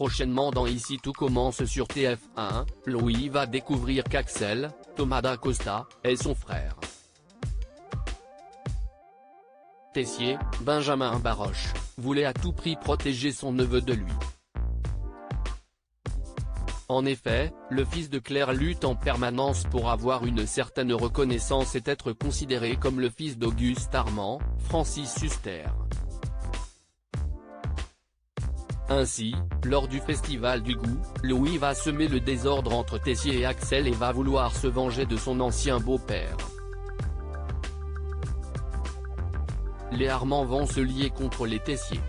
Prochainement dans Ici tout commence sur TF1, Louis va découvrir qu'Axel, Thomas d'Acosta, est son frère. Tessier, Benjamin Baroche, voulait à tout prix protéger son neveu de lui. En effet, le fils de Claire lutte en permanence pour avoir une certaine reconnaissance et être considéré comme le fils d'Auguste Armand, Francis Huster. Ainsi, lors du Festival du Goût, Louis va semer le désordre entre Tessier et Axel et va vouloir se venger de son ancien beau-père. Les Armand vont se lier contre les Tessier.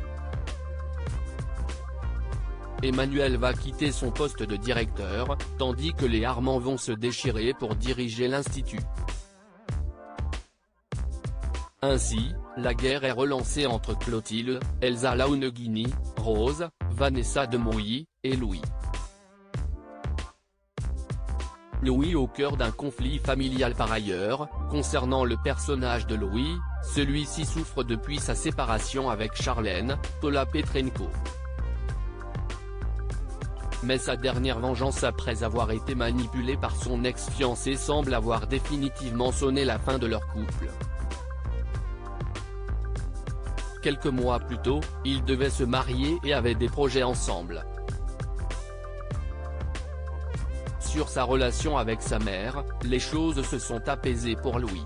Emmanuel va quitter son poste de directeur, tandis que les Armand vont se déchirer pour diriger l'Institut. Ainsi, la guerre est relancée entre Clotilde, Elsa Launeghini, Rose, Vanessa Demouy, et Louis. Louis au cœur d'un conflit familial par ailleurs, concernant le personnage de Louis, celui-ci souffre depuis sa séparation avec Charlène, Paula Petrenko. Mais sa dernière vengeance après avoir été manipulé par son ex-fiancé semble avoir définitivement sonné la fin de leur couple. Quelques mois plus tôt, ils devaient se marier et avaient des projets ensemble. Sur sa relation avec sa mère, les choses se sont apaisées pour Louis.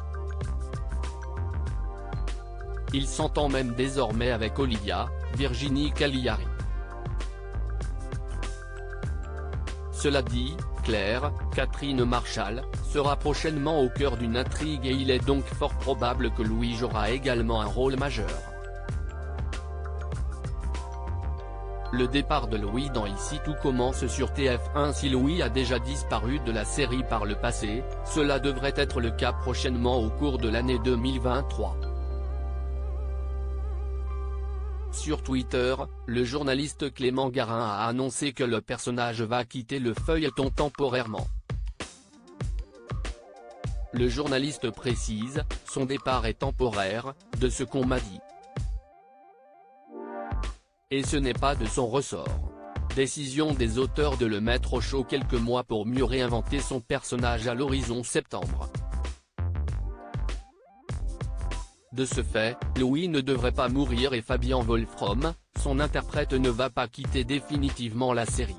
Il s'entend même désormais avec Olivia, Virginie Cagliari. Cela dit, Claire, Catherine Marchal, sera prochainement au cœur d'une intrigue et il est donc fort probable que Louis jouera également un rôle majeur. Le départ de Louis dans Ici tout commence sur TF1. Si Louis a déjà disparu de la série par le passé, cela devrait être le cas prochainement au cours de l'année 2023. Sur Twitter, le journaliste Clément Garin a annoncé que le personnage va quitter le feuilleton temporairement. Le journaliste précise, son départ est temporaire, de ce qu'on m'a dit. Et ce n'est pas de son ressort. Décision des auteurs de le mettre au chaud quelques mois pour mieux réinventer son personnage à l'horizon septembre. De ce fait, Louis ne devrait pas mourir et Fabien Wolfram, son interprète ne va pas quitter définitivement la série.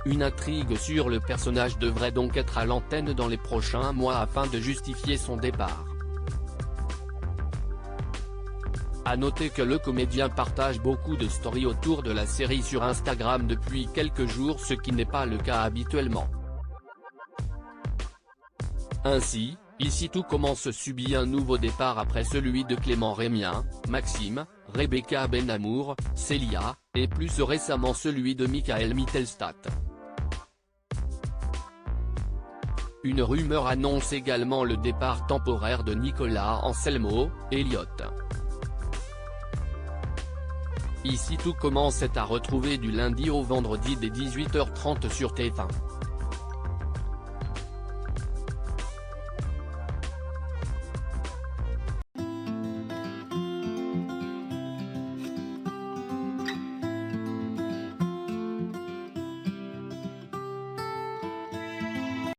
Une intrigue sur le personnage devrait donc être à l'antenne dans les prochains mois afin de justifier son départ. À noter que le comédien partage beaucoup de stories autour de la série sur Instagram depuis quelques jours, ce qui n'est pas le cas habituellement. Ainsi, Ici tout commence subit un nouveau départ après celui de Clément Rémien, Maxime, Rebecca Benamour, Célia, et plus récemment celui de Michael Mittelstadt. Une rumeur annonce également le départ temporaire de Nicolas Anselmo, Elliot. Ici tout commence est à retrouver du lundi au vendredi dès 18h30 sur TF1.